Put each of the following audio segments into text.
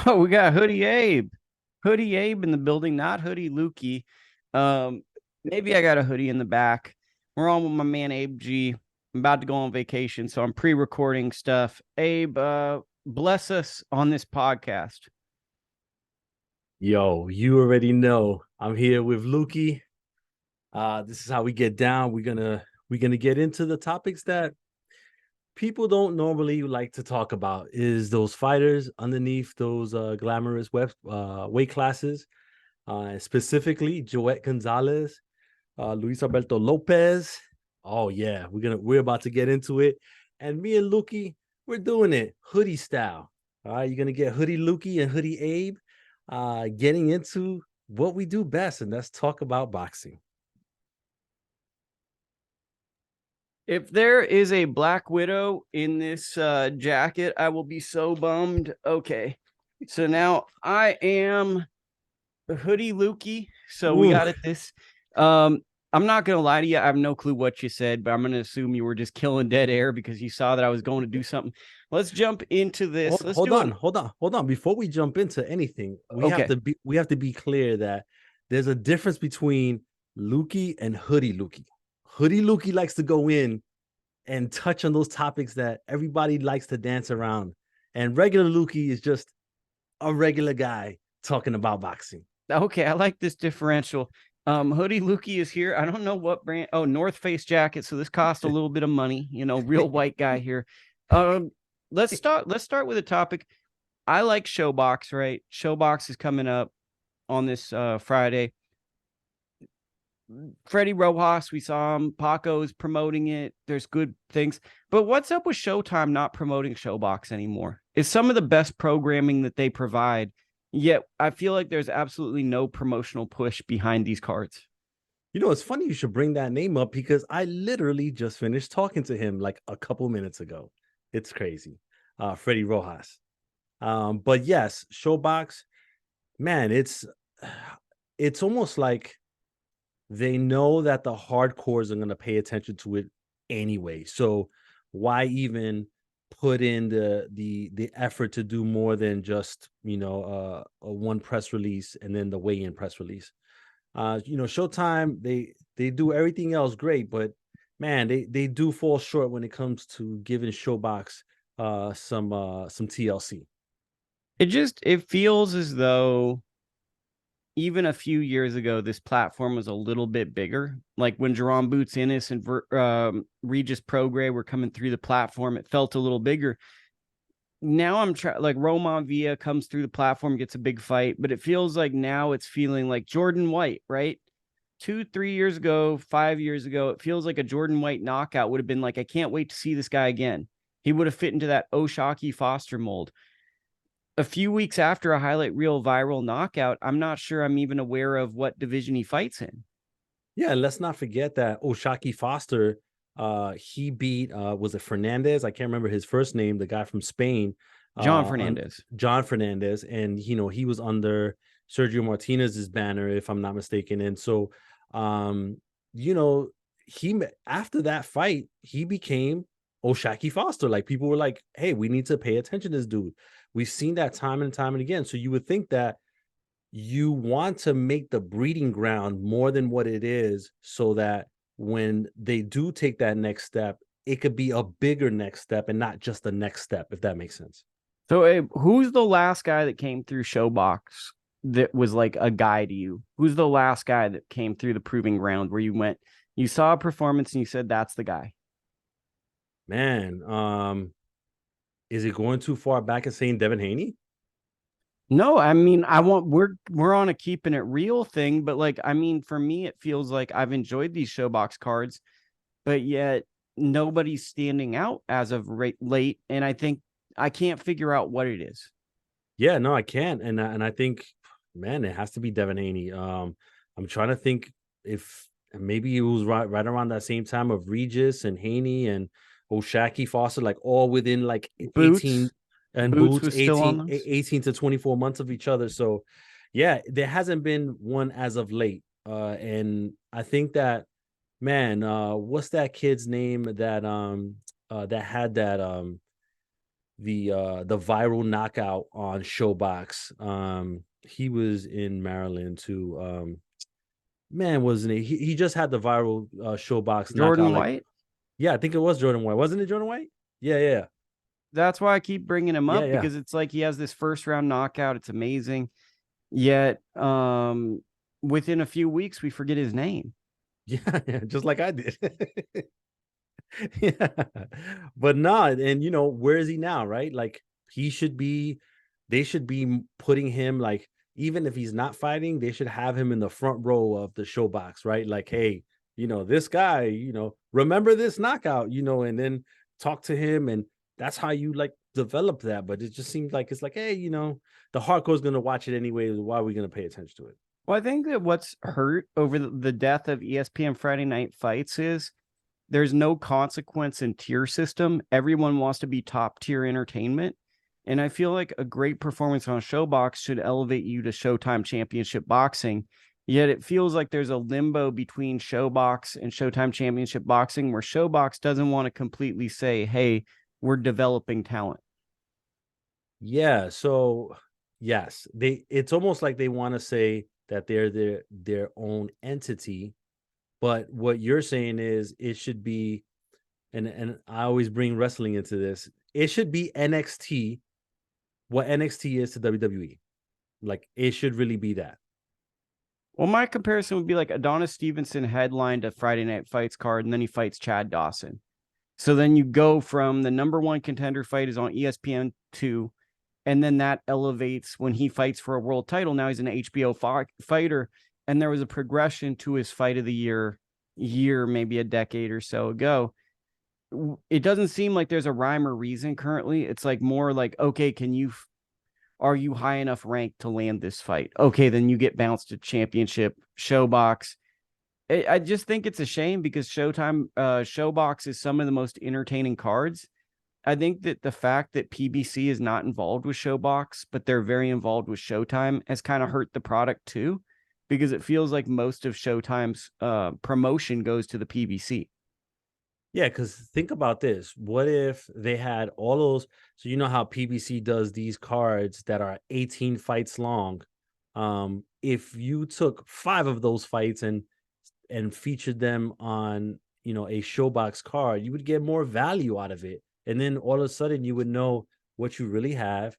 Oh, we got Hoodie Abe. Hoodie Abe in the building, not Hoodie Lukie. Um, Maybe I got a hoodie in the back. We're on with my man Abe G. I'm about to go on vacation, so I'm pre-recording stuff. Abe, bless us on this podcast. Yo, you already know I'm here with Lukie. This is how we get down. We're gonna get into the topics that people don't normally like to talk about. Is those fighters underneath those glamorous weight classes, specifically Joet Gonzalez, Luis Alberto Lopez. Oh yeah, we're about to get into it, and me and Lukie, we're doing it hoodie style. All right, you're gonna get hoodie Lukie and hoodie Abe, getting into what we do best, and let's talk about boxing. If there is a Black Widow in this jacket, I will be so bummed. Okay, so now I am the Hoodie Lukie. So we Ooh, got it. This. Um, I'm not gonna lie to you. I have no clue what you said, but I'm gonna assume you were just killing dead air because you saw that I was going to do something. Let's jump into this. hold, Let's hold do on, an hold on, hold on. Before we jump into anything, okay. we have to be clear that there's a difference between Lukie and hoodie Lukie. Hoodie Lukie likes to go in and touch on those topics that everybody likes to dance around. And regular Lukie is just a regular guy talking about boxing. Okay, I like this differential. Hoodie Lukie is here. I don't know what brand. Oh, North Face jacket. So this cost a little bit of money. Real white guy here. Um, let's start with a topic. I like ShoBox, right? ShoBox is coming up on this Friday. Freddie Rojas, we saw him. Paco's promoting it. There's good things. But what's up with Showtime not promoting ShoBox anymore? It's some of the best programming that they provide. Yet I feel like there's absolutely no promotional push behind these cards. You know, it's funny you should bring that name up because I literally just finished talking to him like a couple minutes ago. It's crazy. Freddie Rojas. But yes, Showbox, man, it's almost like they know that the hardcores are going to pay attention to it anyway. So why even put in the effort to do more than just a one press release and then the weigh-in press release? Showtime, they do everything else great, but man, they do fall short when it comes to giving Showbox some TLC. It feels as though even a few years ago, this platform was a little bit bigger. Like when Jerome Boots Ennis and Regis Prograis were coming through the platform, it felt a little bigger. Now I'm trying, like Roman Villa comes through the platform, gets a big fight, but it feels like now it's feeling like Jordan White, right? 2, 3 years ago, 5 years ago, it feels like a Jordan White knockout would have been like, I can't wait to see this guy again. He would have fit into that Oshaki Foster mold. A few weeks after a highlight reel viral knockout, I'm not sure I'm even aware of what division he fights in. Yeah, and let's not forget that Oshaki Foster, he beat was it Fernandez? I can't remember his first name, the guy from Spain, John on Fernandez. John Fernandez, and he was under Sergio Martinez's banner, if I'm not mistaken. And so um, you know, after that fight, he became Oshaki Foster. Like people were like, hey, we need to pay attention to this dude. We've seen that time and time and again. So you would think that you want to make the breeding ground more than what it is so that when they do take that next step, it could be a bigger next step and not just the next step, if that makes sense. So, who's the last guy that came through ShoBox that was like a guy to you? Who's the last guy that came through the proving ground where you saw a performance and you said, that's the guy? Man, is it going too far back and saying Devin Haney? No, I mean, we're on a keeping it real thing, but like, I mean, for me, it feels like I've enjoyed these ShoBox cards, but yet nobody's standing out as of late. And I think I can't figure out what it is. Yeah, no, I can't. And I think, man, it has to be Devin Haney. I'm trying to think if maybe it was right around that same time of Regis and Haney and Oshaki Foster, like all within like 18 Boots, and Boots Boots was still on those. 18 to 24 months of each other. So yeah, there hasn't been one as of late. And I think that, man, what's that kid's name that had the viral knockout on ShoBox. He was in Maryland too. Man, wasn't he? He just had the viral ShoBox knockout. Jordan Like, White. yeah, I think it was Jordan White. Wasn't it Jordan White? Yeah, yeah, That's why I keep bringing him yeah, up, yeah, because it's like he has this first round knockout. It's amazing. Yet, within a few weeks, we forget his name. yeah, yeah, just like I did. Yeah, but not. And where is he now? Right? Like, he should be. They should be putting him, like, even if he's not fighting, they should have him in the front row of the ShoBox, right? Like, hey, this guy, remember this knockout, and then talk to him, and that's how you like develop that. But it just seems like it's like, hey, the hardcore's gonna watch it anyway. Why are we gonna pay attention to it? Well, I think that what's hurt over the death of ESPN Friday Night Fights is there's no consequence in tier system. Everyone wants to be top tier entertainment. And I feel like a great performance on ShoBox should elevate you to Showtime Championship Boxing. Yet it feels like there's a limbo between ShoBox and Showtime Championship Boxing, where ShoBox doesn't want to completely say, hey, we're developing talent. Yeah. So yes, it's almost like they want to say that they're their own entity. But what you're saying is it should be, and I always bring wrestling into this. It should be NXT, what NXT is to WWE. Like, it should really be that. Well, my comparison would be like Adonis Stevenson headlined a Friday Night Fights card, and then he fights Chad Dawson. So then you go from the number one contender fight is on ESPN2, and then that elevates when he fights for a world title. Now he's an HBO fighter, and there was a progression to his fight of the year, maybe a decade or so ago. It doesn't seem like there's a rhyme or reason currently. It's like more like, okay, are you high enough rank to land this fight? Okay, then you get bounced to championship ShoBox. I just think it's a shame, because ShoBox is some of the most entertaining cards. I think that the fact that PBC is not involved with ShoBox, but they're very involved with Showtime, has kind of hurt the product too, because it feels like most of Showtime's promotion goes to the PBC. Yeah, because think about this. What if they had all those? So you know how PBC does these cards that are 18 fights long. If you took 5 of those fights and featured them on a ShoBox card, you would get more value out of it. And then all of a sudden you would know what you really have.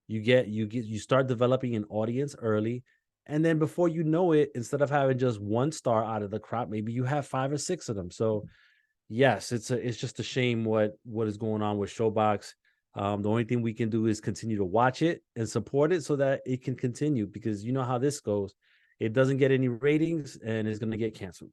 You start developing an audience early. And then before you know it, instead of having just one star out of the crop, maybe you have 5 or 6 of them. So yes, it's just a shame what is going on with ShoBox. The only thing we can do is continue to watch it and support it so that it can continue, because you know how this goes. It doesn't get any ratings and it's going to get canceled.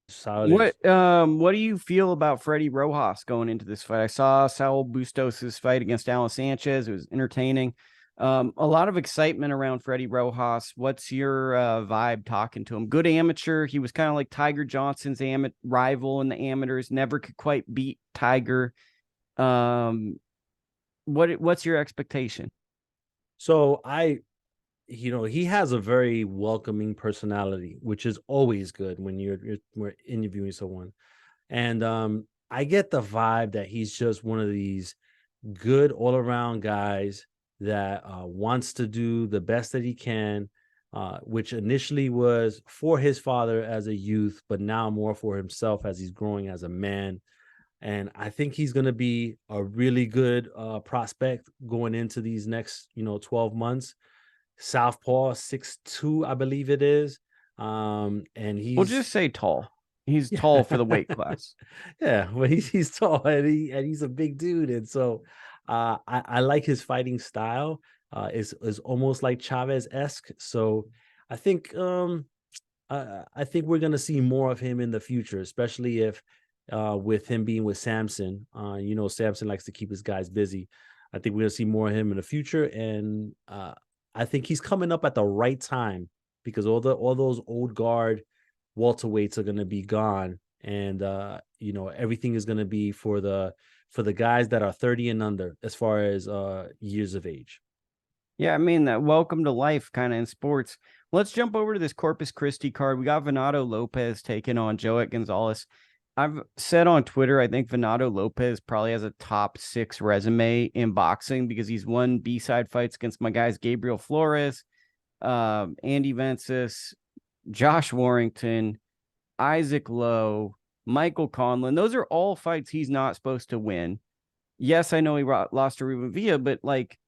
That's how it is. What do you feel about Freddie Rojas going into this fight? I saw Saul Bustos' fight against Alan Sanchez. It was entertaining. A lot of excitement around Freddie Rojas. What's your vibe talking to him? Good amateur. He was kind of like Tiger Johnson's rival in the amateurs. Never could quite beat Tiger. What's your expectation? So he has a very welcoming personality, which is always good when we're interviewing someone. And I get the vibe that he's just one of these good all around guys that wants to do the best that he can, which initially was for his father as a youth, but now more for himself as he's growing as a man. And I think he's going to be a really good prospect going into these next 12 months. Southpaw, 6'2", I believe it is. And We'll he's just say tall. He's yeah. tall for the weight class. Yeah, well, he's tall and he's a big dude, and so I like his fighting style. Is almost like Chavez-esque. So I think I think we're gonna see more of him in the future, especially if with him being with Samson. Samson likes to keep his guys busy. I think we're gonna see more of him in the future, and I think he's coming up at the right time, because all those old guard welterweights are gonna be gone, and everything is gonna be for the guys that are 30 and under as far as years of age. Yeah, I mean, that welcome to life kind of in sports. Let's jump over to this Corpus Christi card. We got Venado Lopez taking on Joet Gonzalez. I've said on Twitter, I think Venado Lopez probably has a top 6 resume in boxing because he's won B-side fights against my guys Gabriel Flores, Andy Vences, Josh Warrington, Isaac Lowe, Michael Conlon. Those are all fights he's not supposed to win. Yes, I know he lost to Ruben Villa, but like,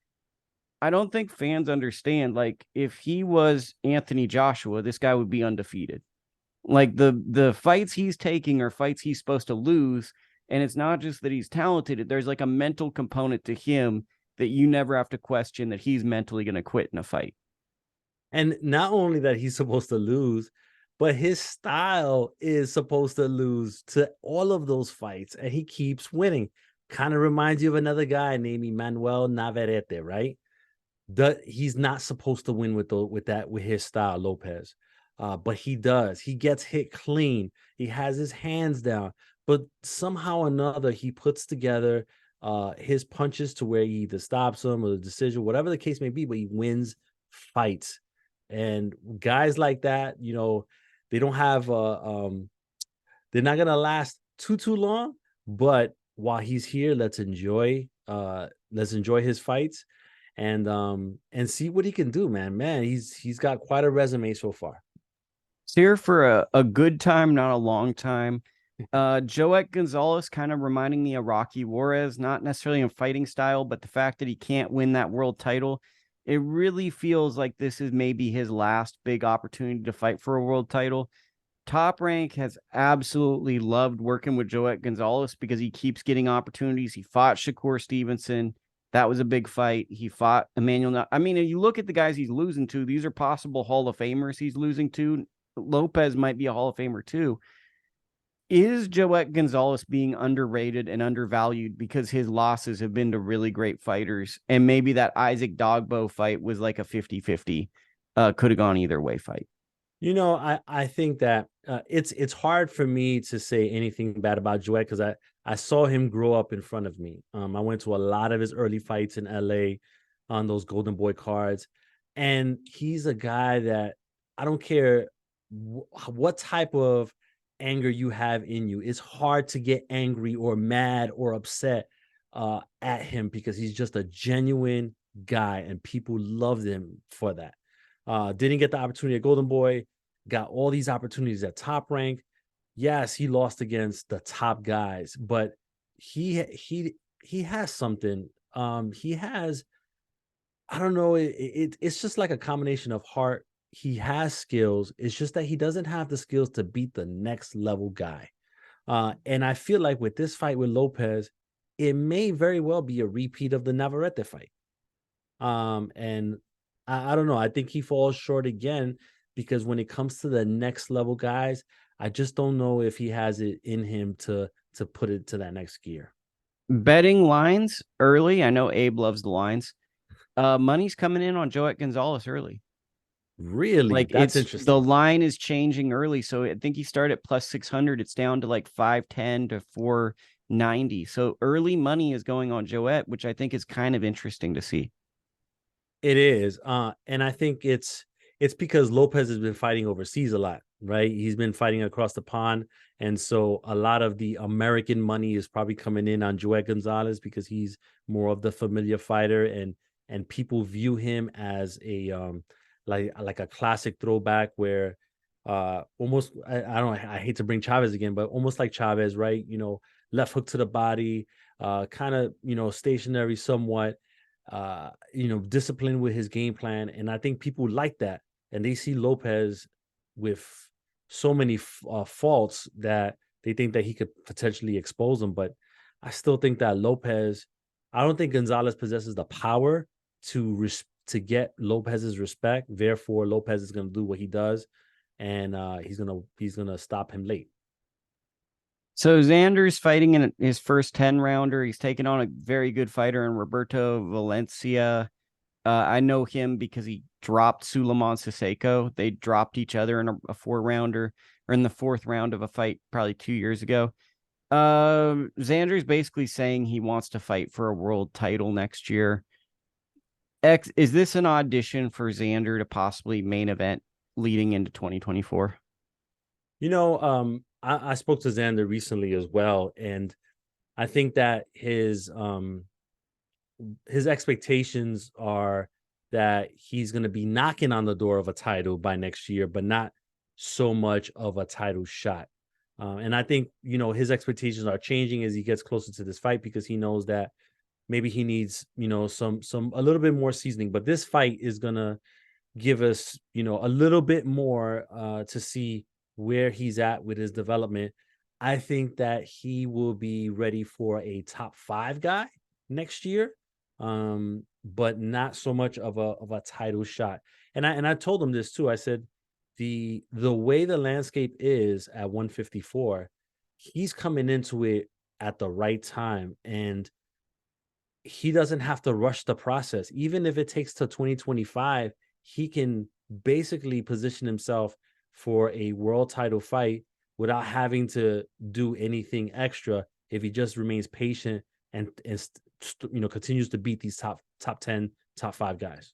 I don't think fans understand. Like, if he was Anthony Joshua, this guy would be undefeated. Like the fights he's taking are fights he's supposed to lose, and it's not just that he's talented. There's like a mental component to him that you never have to question that he's mentally going to quit in a fight. And not only that he's supposed to lose, but his style is supposed to lose to all of those fights, and he keeps winning. Kind of reminds you of another guy named Emmanuel Navarrete, right? He's not supposed to win with his style, Lopez. But he does. He gets hit clean. He has his hands down, but somehow or another he puts together his punches to where he either stops him or the decision, whatever the case may be, but he wins fights. And guys like that, they don't have they're not gonna last too long. But while he's here, let's enjoy his fights and see what he can do, man. He's got quite a resume so far. It's here for a good time, not a long time. Joet Gonzalez kind of reminding me of Rocky Juarez, not necessarily in fighting style, but the fact that he can't win that world title. It really feels like this is maybe his last big opportunity to fight for a world title. Top Rank has absolutely loved working with Joet Gonzalez because he keeps getting opportunities. He fought Shakur Stevenson. That was a big fight. He fought Emmanuel. I mean, if you look at the guys he's losing to, these are possible Hall of Famers he's losing to. Lopez might be a Hall of Famer too. Is Joet Gonzalez being underrated and undervalued because his losses have been to really great fighters? And maybe that Isaac Dogbo fight was like a 50-50. Could have gone either way fight. I think that it's hard for me to say anything bad about Joet because I saw him grow up in front of me. I went to a lot of his early fights in LA on those Golden Boy cards. And he's a guy that I don't care what type of anger you have in you. It's hard to get angry or mad or upset at him because he's just a genuine guy and people loved him for that. Didn't get the opportunity at Golden Boy, got all these opportunities at Top Rank. Yes, he lost against the top guys, but he has something. He has, I don't know, it's just like a combination of heart. He has skills. It's just that he doesn't have the skills to beat the next level guy. And I feel like with this fight with Lopez, it may very well be a repeat of the Navarrete fight. And I don't know. I think he falls short again because when it comes to the next level guys, I just don't know if he has it in him to put it to that next gear. Betting lines early. I know Abe loves the lines. Money's coming in on Joet Gonzalez early. Really? Like That's the interesting. line is changing early. So I think he started at plus 600. It's down to like 510 to 490. So early money is going on Joet, which I think is kind of interesting to see. It is. And I think it's because Lopez has been fighting overseas a lot, right? He's been fighting across the pond. And so a lot of the American money is probably coming in on Joet Gonzalez because he's more of the familiar fighter and people view him as a like a classic throwback where almost I don't I hate to bring Chavez again, but almost like Chavez, right? Left hook to the body, kind of, stationary somewhat, disciplined with his game plan. And I think people like that. And they see Lopez with so many faults that they think that he could potentially expose them. But I still think that I don't think Gonzalez possesses the power to get Lopez's respect. Therefore, Lopez is going to do what he does, and he's gonna stop him late. So Xander's fighting in his first 10 rounder. He's taking on a very good fighter in Roberto Valencia. I know him because he dropped Suleiman Sisseko. They dropped each other in a 4-rounder or in the 4th round of a fight probably 2 years ago. Xander's basically saying he wants to fight for a world title next year. Is this an audition for Xander to possibly main event leading into 2024? I spoke to Xander recently as well, and I think that his expectations are that he's going to be knocking on the door of a title by next year, but not so much of a title shot. And I think, his expectations are changing as he gets closer to this fight, because he knows that maybe he needs, a little bit more seasoning. But this fight is going to give us, a little bit more to see where he's at with his development. I think that he will be ready for a top 5 guy next year, but not so much of a title shot. And I told him this too. I said the way the landscape is at 154, he's coming into it at the right time, and he doesn't have to rush the process. Even if it takes to 2025, he can basically position himself for a world title fight without having to do anything extra if he just remains patient and continues to beat these top 10, top 5 guys.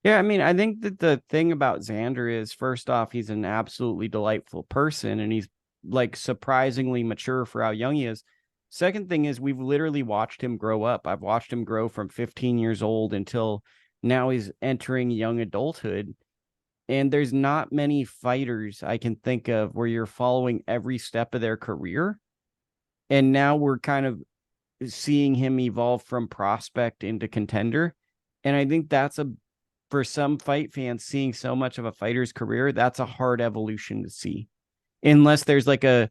Yeah, I mean, I think that the thing about Xander is, first off, he's an absolutely delightful person, and he's like surprisingly mature for how young he is. Second thing is, we've literally watched him grow up. I've watched him grow from 15 years old until now he's entering young adulthood. And there's not many fighters I can think of where you're following every step of their career. And now we're kind of seeing him evolve from prospect into contender. And I think for some fight fans, seeing so much of a fighter's career, that's a hard evolution to see. Unless there's I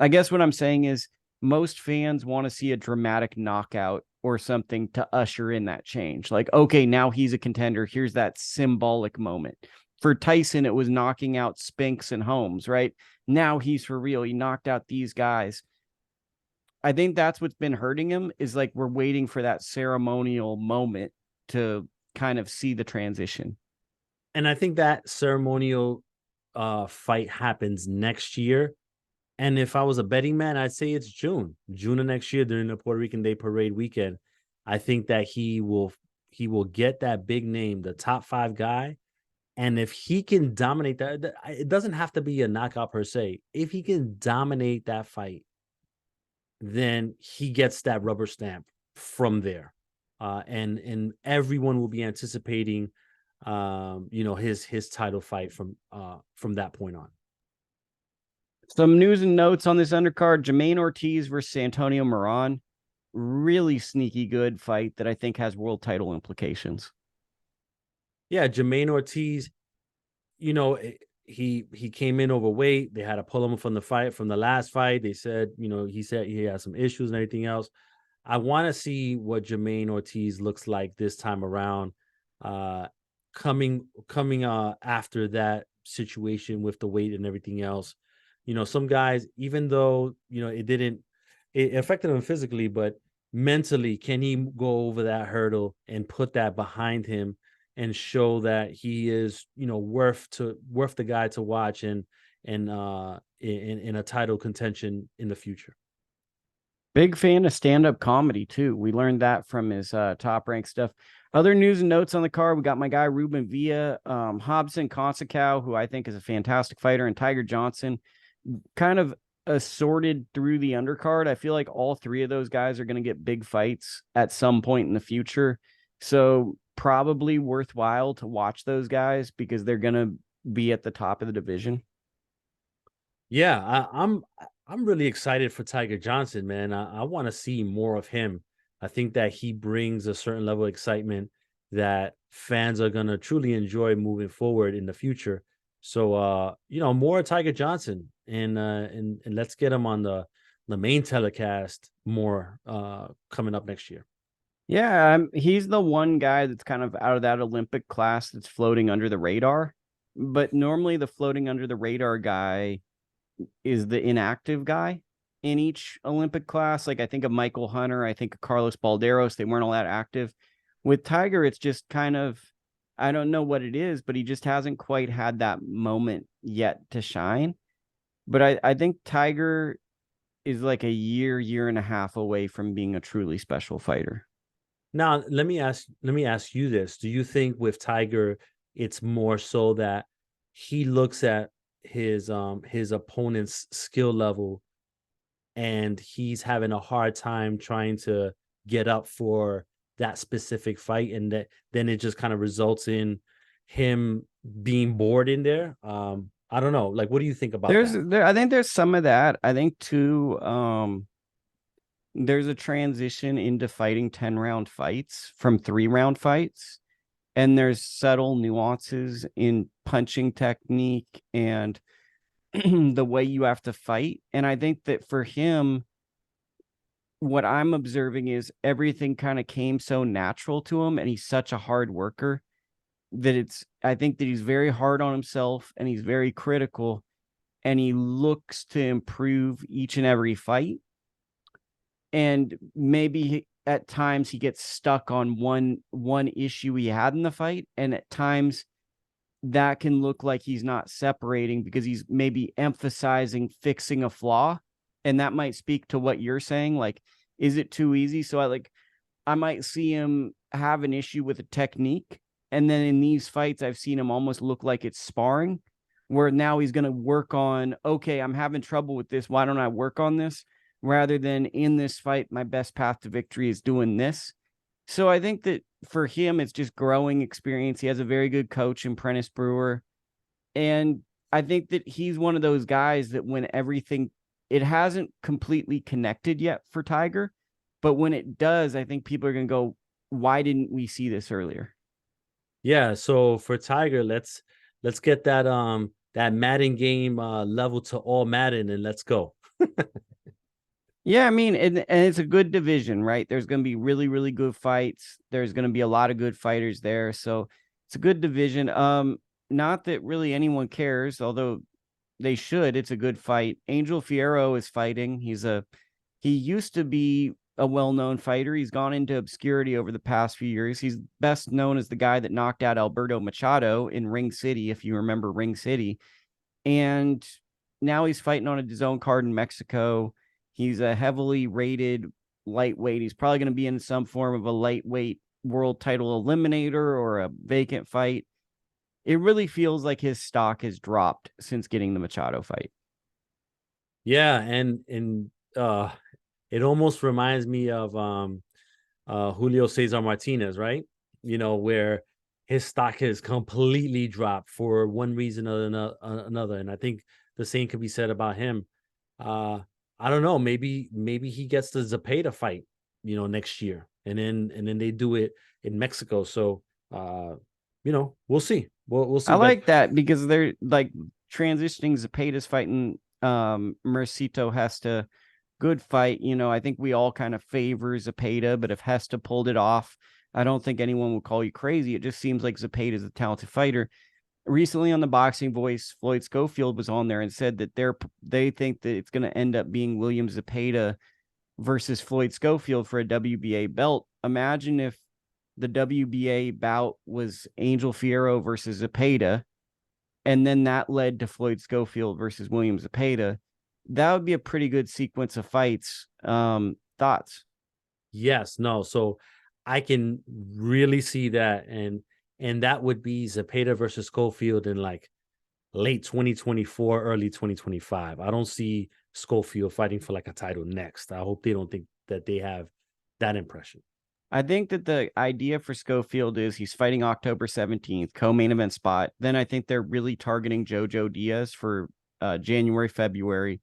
guess what I'm saying is, most fans want to see a dramatic knockout or something to usher in that change. Like, okay, now he's a contender. Here's that symbolic moment. For Tyson, it was knocking out Spinks and Holmes, right? Now he's for real. He knocked out these guys. I think that's what's been hurting him, is like we're waiting for that ceremonial moment to kind of see the transition. And I think that ceremonial fight happens next year. And if I was a betting man, I'd say it's June of next year during the Puerto Rican Day Parade weekend. I think that he will get that big name, the top 5 guy. And if he can dominate that, it doesn't have to be a knockout per se. If he can dominate that fight, then he gets that rubber stamp from there. And everyone will be anticipating, his title fight from that point on. Some news and notes on this undercard: Jamaine Ortiz versus Antonio Moran. Really sneaky good fight that I think has world title implications. Yeah, Jamaine Ortiz, he came in overweight. They had to pull him from the last fight. They said, he said he had some issues and everything else. I want to see what Jamaine Ortiz looks like this time around, coming after that situation with the weight and everything else. Some guys, even though, it affected him physically, but mentally, can he go over that hurdle and put that behind him and show that he is, worth the guy to watch and in a title contention in the future. Big fan of stand-up comedy too. We learned that from his top rank stuff. Other news and notes on the card: we got my guy Ruben Villa, Hobson Consacao, who I think is a fantastic fighter, and Tiger Johnson. Kind of assorted through the undercard. I feel like all 3 of those guys are going to get big fights at some point in the future. So probably worthwhile to watch those guys because they're going to be at the top of the division. Yeah, I'm really excited for Tiger Johnson, man. I want to see more of him. I think that he brings a certain level of excitement that fans are going to truly enjoy moving forward in the future. So, more Tiger Johnson, and let's get him on the main telecast more coming up next year. Yeah, he's the one guy that's kind of out of that Olympic class that's floating under the radar. But normally the floating under the radar guy is the inactive guy in each Olympic class. Like I think of Michael Hunter, I think of Carlos Balderos. They weren't all that active. With Tiger, it's just kind of, I don't know what it is, but he just hasn't quite had that moment yet to shine. But I think Tiger is like a year and a half away from being a truly special fighter. Now, let me ask you this. Do you think with Tiger, it's more so that he looks at his opponent's skill level, and he's having a hard time trying to get up for that specific fight, and that then it just kind of results in him being bored in there. I don't know. Like, what do you think about that? I think there's some of that. I think too, there's a transition into fighting 10-round fights from 3-round fights. And there's subtle nuances in punching technique and the way you have to fight. And I think that for him, what I'm observing is everything kind of came so natural to him, and he's such a hard worker that I think that he's very hard on himself and he's very critical, and he looks to improve each and every fight. And maybe at times he gets stuck on one issue he had in the fight, and at times that can look like he's not separating because he's maybe emphasizing fixing a flaw, and that might speak to what you're saying. Like, is it too easy? So I might see him have an issue with a technique, and then in these fights I've seen him almost look like it's sparring, where now he's going to work on, okay, I'm having trouble with this, why don't I work on this, rather than in this fight, my best path to victory is doing this. So I think that for him, it's just growing experience. He has a very good coach in Prentice Brewer. And I think that he's one of those guys that when everything, it hasn't completely connected yet for Tiger, but when it does, I think people are going to go, why didn't we see this earlier? Yeah. So for Tiger, let's get that Madden game level to all Madden, and let's go. Yeah, I mean, and it's a good division, right? There's going to be really, really good fights. There's going to be a lot of good fighters there. So it's a good division. Not that really anyone cares, although they should. It's a good fight. Angel Fierro is fighting. He used to be a well-known fighter. He's gone into obscurity over the past few years. He's best known as the guy that knocked out Alberto Machado in Ring City, if you remember Ring City. And now he's fighting on a DAZN card in Mexico. He's a heavily rated lightweight. He's probably going to be in some form of a lightweight world title eliminator or a vacant fight. It really feels like his stock has dropped since getting the Machado fight. Yeah, and it almost reminds me of Julio Cesar Martinez, right? You know, where his stock has completely dropped for one reason or another. And I think the same could be said about him. I don't know. Maybe he gets the Zepeda fight, you know, next year, and then they do it in Mexico. So, you know, we'll see. We'll see. I like that because they're like transitioning. Zepeda's fighting Mercito Gesta. Good fight. You know, I think we all kind of favor Zepeda, but if Gesta pulled it off, I don't think anyone would call you crazy. It just seems like Zepeda is a talented fighter. Recently on the Boxing Voice, Floyd Schofield was on there and said that they think that it's going to end up being William Zepeda versus Floyd Schofield for a WBA belt. Imagine if the WBA bout was Angel Fierro versus Zepeda, and then that led to Floyd Schofield versus William Zepeda. That would be a pretty good sequence of fights. Thoughts? Yes, no. So I can really see that, and that would be Zepeda versus Schofield in like late 2024, early 2025. I don't see Schofield fighting for like a title next. I hope they don't think that they have that impression. I think that the idea for Schofield is he's fighting October 17th, co-main event spot. Then I think they're really targeting Jojo Diaz for January, February.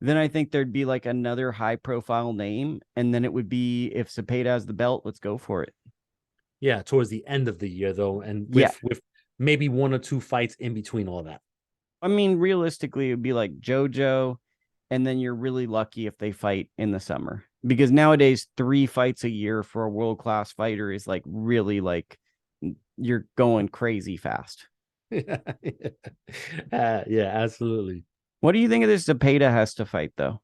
Then I think there'd be like another high-profile name, and then it would be if Zepeda has the belt, let's go for it. Yeah, towards the end of the year though, and with maybe one or two fights in between all that. I mean, realistically, it would be like JoJo, and then you're really lucky if they fight in the summer. Because nowadays, 3 fights a year for a world-class fighter is like really like you're going crazy fast. Yeah, absolutely. What do you think of this Zepeda has to fight though?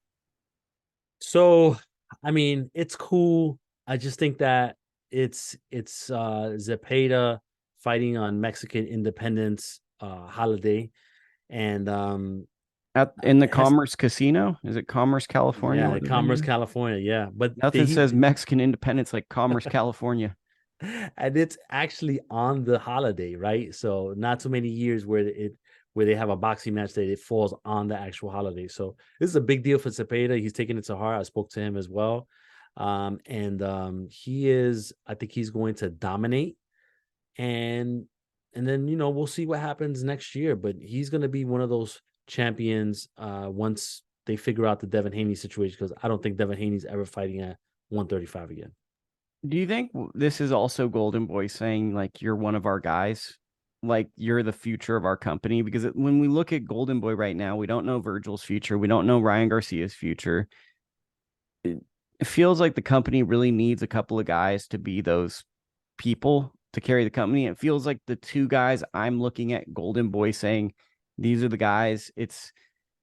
So, I mean, it's cool. I just think that it's Zepeda fighting on Mexican independence holiday, and in the Commerce Casino? Is it Commerce, California? Yeah, Commerce, California. Yeah, but nothing says Mexican independence like Commerce, California. And it's actually on the holiday, right? So not too many years where where they have a boxing match that it falls on the actual holiday. So this is a big deal for Zepeda. He's taking it to heart. I spoke to him as well. He is, I think he's going to dominate. And then, we'll see what happens next year. But he's going to be one of those champions once they figure out the Devin Haney situation, because I don't think Devin Haney's ever fighting at 135 again. Do you think this is also Golden Boy saying, like, you're one of our guys? Like, you're the future of our company? Because when we look at Golden Boy right now, we don't know Virgil's future. We don't know Ryan Garcia's future. It feels like the company really needs a couple of guys to be those people to carry the company. It feels like the two guys I'm looking at Golden Boy saying, these are the guys. It's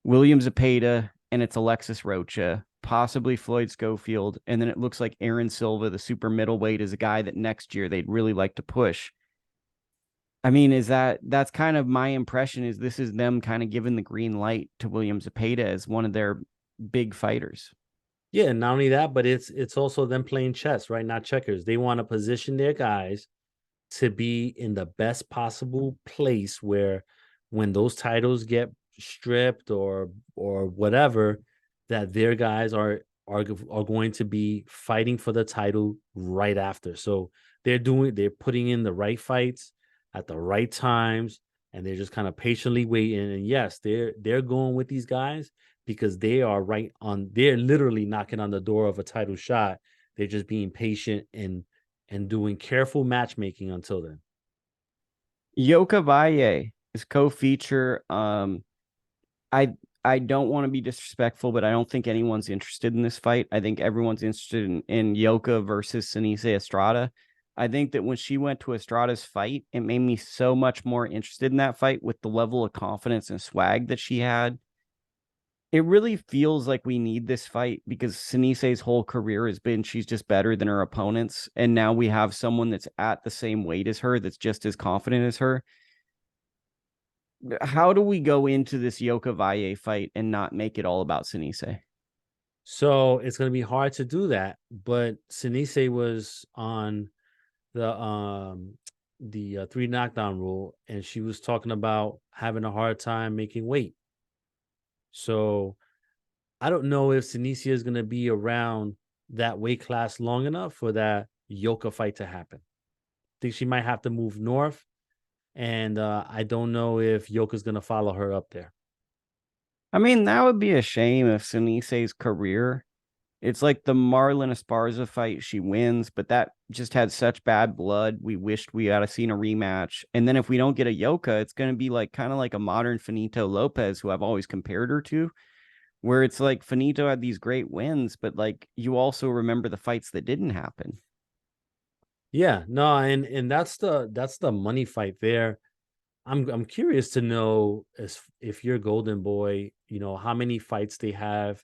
William Zepeda and it's Alexis Rocha, possibly Floyd Schofield. And then it looks like Aaron Silva, the super middleweight, is a guy that next year they'd really like to push. I mean, that's kind of my impression, is this is them kind of giving the green light to William Zepeda as one of their big fighters. Yeah, and not only that, but it's also them playing chess, right? Not checkers. They want to position their guys to be in the best possible place where when those titles get stripped or whatever, that their guys are going to be fighting for the title right after. So they're putting in the right fights at the right times, and they're just kind of patiently waiting. And yes, they're going with these guys because they're literally knocking on the door of a title shot. They're just being patient and doing careful matchmaking until then. Yokasta Valle is co-feature. I don't want to be disrespectful, but I don't think anyone's interested in this fight. I think everyone's interested in Yoka versus Seniesa Estrada. I think that when she went to Estrada's fight, it made me so much more interested in that fight with the level of confidence and swag that she had. It really feels like we need this fight because Seniesa's whole career has been she's just better than her opponents. And now we have someone that's at the same weight as her, that's just as confident as her. How do we go into this Yokasta Valle fight and not make it all about Seniesa? So it's going to be hard to do that. But Seniesa was on the 3 knockdown rule, and she was talking about having a hard time making weight. So I don't know if Seniesa is going to be around that weight class long enough for that Yoka fight to happen. I think she might have to move north, and I don't know if Yoka's going to follow her up there. I mean, that would be a shame if Seniesa's career, it's like the Marlon Esparza fight, she wins, but that just had such bad blood. We wished we had seen a rematch. And then if we don't get a Yoka, it's going to be like kind of like a modern Finito Lopez, who I've always compared her to, where it's like Finito had these great wins, but like you also remember the fights that didn't happen. Yeah, no, and that's the money fight there. I'm curious to know if you're Golden Boy, how many fights they have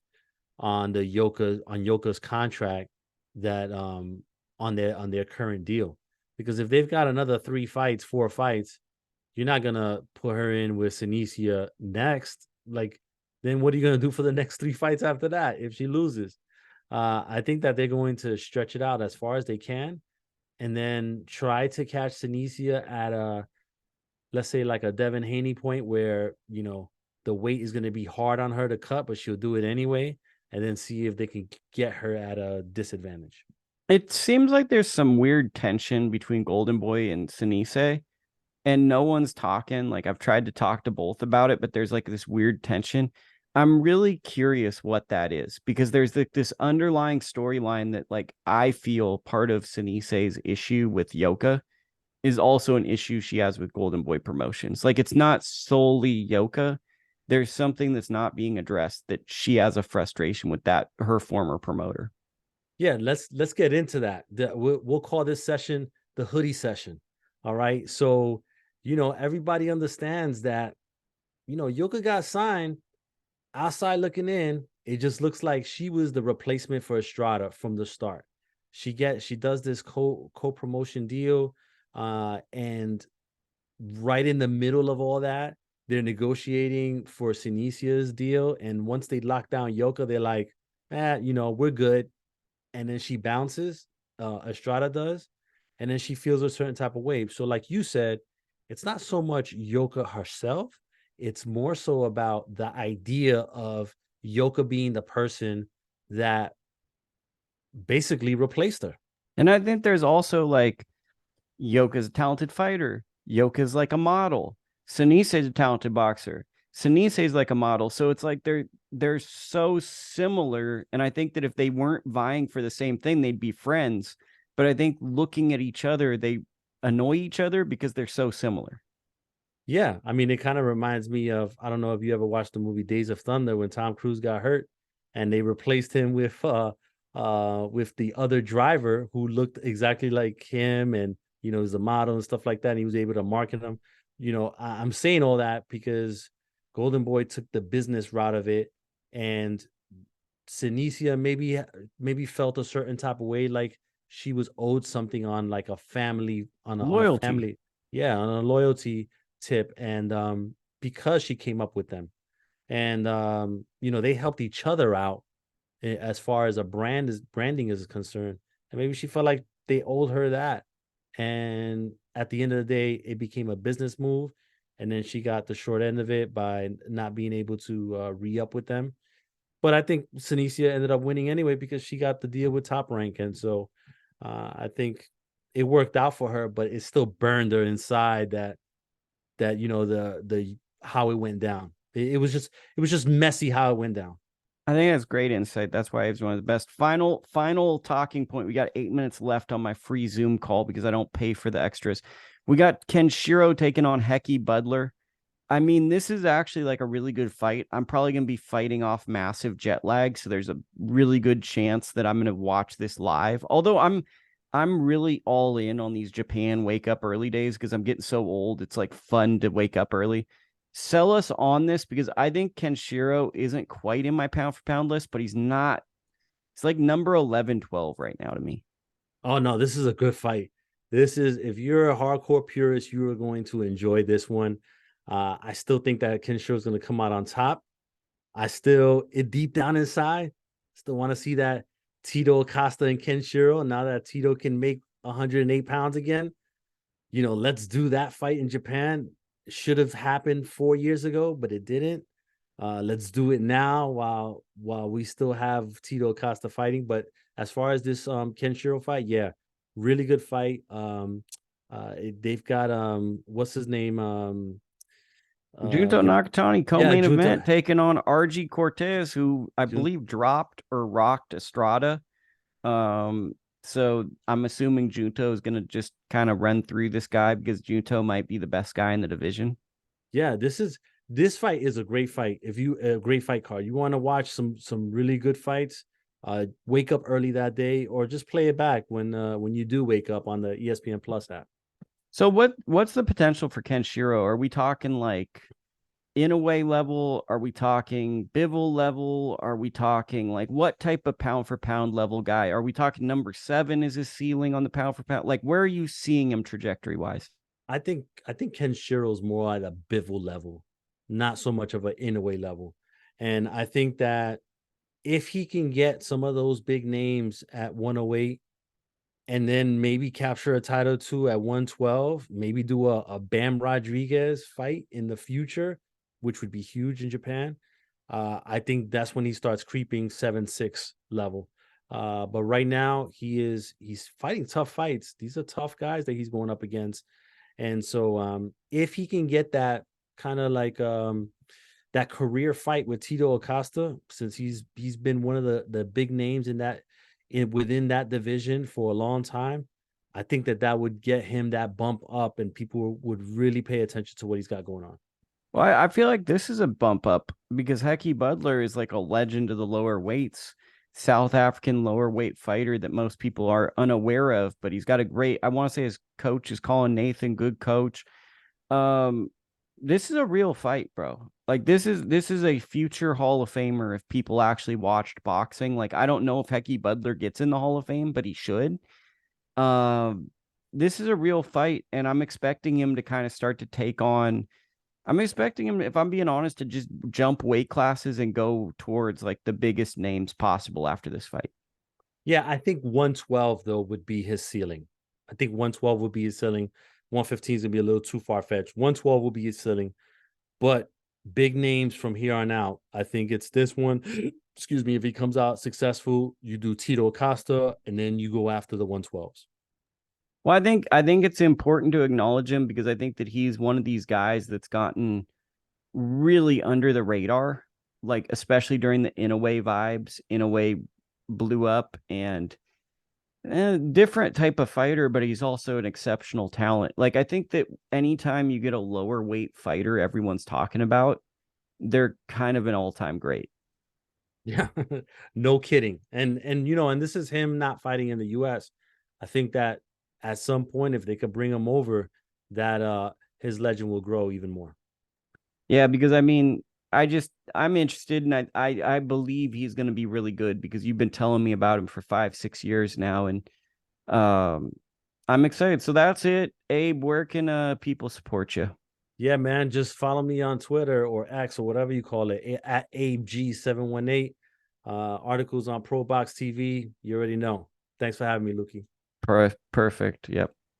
on Yoka's contract that on their current deal. Because if they've got another 4 fights, you're not gonna put her in with Seniesa next. Like, then what are you gonna do for the next 3 fights after that if she loses? I think that they're going to stretch it out as far as they can, and then try to catch Seniesa at let's say like a Devin Haney point where the weight is going to be hard on her to cut, but she'll do it anyway, and then see if they can get her at a disadvantage. It seems like there's some weird tension between Golden Boy and Seniesa, and no one's talking. Like, I've tried to talk to both about it, but there's like this weird tension. I'm really curious what that is, because there's this underlying storyline that, like, I feel part of Seniesa's issue with Yoka is also an issue she has with Golden Boy Promotions. Like, it's not solely Yoka. There's something that's not being addressed that she has a frustration with that, her former promoter. Yeah, let's get into that. We'll call this session the hoodie session. All right. So, everybody understands that, Yoka got signed. Outside looking in, it just looks like she was the replacement for Estrada from the start. She does this co-promotion deal, and right in the middle of all that, they're negotiating for Seniesa's deal. And once they lock down Yoka, they're like, we're good. And then she bounces, Estrada does, and then she feels a certain type of way. So like you said, it's not so much Yoka herself, It's more so about the idea of Yoka being the person that basically replaced her. And I think there's also like Yoka's a talented fighter. Yoka's like a model. Senise's a talented boxer. Senise's like a model. So it's like they're so similar. And I think that if they weren't vying for the same thing, they'd be friends. But I think looking at each other, they annoy each other because they're so similar. Yeah, I mean, it kind of reminds me of, I don't know if you ever watched the movie Days of Thunder when Tom Cruise got hurt and they replaced him with the other driver who looked exactly like him, and he's a model and stuff like that, and he was able to market him. I'm saying all that because Golden Boy took the business route of it, and Senicia maybe felt a certain type of way, like she was owed something on like a family on a Loyalty. family, yeah, on a loyalty tip, and because she came up with them, and they helped each other out as far as branding is concerned, and maybe she felt like they owed her that, and at the end of the day, it became a business move, and then she got the short end of it by not being able to re-up with them. But I think Senicia ended up winning anyway because she got the deal with Top Rank, and so I think it worked out for her, but it still burned her inside that the how it went down. It was just messy how it went down. I think that's great insight. That's why it's one of the best. Final talking point. We got 8 minutes left on my free Zoom call because I don't pay for the extras. We got Kenshiro taking on Hecky Butler. I mean, this is actually like a really good fight. I'm probably going to be fighting off massive jet lag, so there's a really good chance that I'm going to watch this live. Although I'm really all in on these Japan wake up early days because I'm getting so old. It's like fun to wake up early. Sell us on this because I think Kenshiro isn't quite in my pound for pound list, but he's not. It's like number 11, 12 right now to me. Oh no, this is a good fight. This is, if you're a hardcore purist, you are going to enjoy this one. I still think that Kenshiro is going to come out on top. Deep down inside, still want to see that Tito Acosta and Kenshiro. Now that Tito can make 108 pounds again, let's do that fight in Japan. It should have happened 4 years ago, but it didn't. Let's do it now while we still have Tito Acosta fighting. But as far as this Kenshiro fight, yeah, really good fight. They've got what's his name? Junto Your Nakatani yeah, co-main event Junta. taking on RG Cortez, who I Jun, believe dropped or rocked Estrada. So I'm assuming Junto is gonna just kind of run through this guy because Junto might be the best guy in the division. yeah, this fight is a great fight. If you a great fight card, you want to watch some really good fights. Wake up early that day, or just play it back when you do wake up on the ESPN Plus app. So what's the potential for Kenshiro? Are we talking like in a way level? Are we talking Bivol level? Are we talking like what type of pound for pound level guy? Are we talking number 7 is his ceiling on the pound for pound? Like where are you seeing him trajectory wise? I think Kenshiro's more at a Bivol level, not so much of an Inoue level. And I think that if he can get some of those big names at 108 and then maybe capture a title too at 112, maybe do a Bam Rodriguez fight in the future, which would be huge in Japan. I think that's when he starts creeping 7-6 level. But right now he's fighting tough fights. These are tough guys that he's going up against. And so if he can get that kind of like that career fight with Tito Acosta, since he's been one of the big names within that division for a long time, I think that would get him that bump up, and people would really pay attention to what he's got going on. Well, I feel like this is a bump up because Hecky Butler is like a legend of the lower weights, South African lower weight fighter that most people are unaware of, but he's got a great, I want to say his coach is Colin Nathan, good coach. Um, this is a real fight, bro. Like this is a future Hall of Famer if people actually watched boxing. Like I don't know if Hecky Butler gets in the Hall of Fame, but he should. Um, this is a real fight, and I'm expecting him to kind of start to take on. I'm expecting him, if I'm being honest, to just jump weight classes and go towards like the biggest names possible after this fight. Yeah, I think 112 though would be his ceiling. I think 112 would be his ceiling. 115 is gonna be a little too far fetched. 112 will be his ceiling. But big names from here on out. I think it's this one. Excuse me. If he comes out successful, you do Tito Acosta, and then you go after the 112s. Well, I think it's important to acknowledge him because I think that he's one of these guys that's gotten really under the radar, like especially during the In a Way vibes. In a Way blew up and different type of fighter, but he's also an exceptional talent. Like I think that anytime you get a lower weight fighter, everyone's talking about, they're kind of an all-time great. Yeah, no kidding. And you know, and this is him not fighting in the US. I think that at some point, if they could bring him over, that his legend will grow even more. Yeah, because I mean, I'm interested and I believe he's going to be really good because you've been telling me about him for 5-6 years now, and um I'm excited. So that's it. Abe, where can people support you? Yeah, man. Just follow me on Twitter or X or whatever you call it at AbeG718. Articles on ProBox TV. You already know. Thanks for having me, Lukie. Perfect. Yep.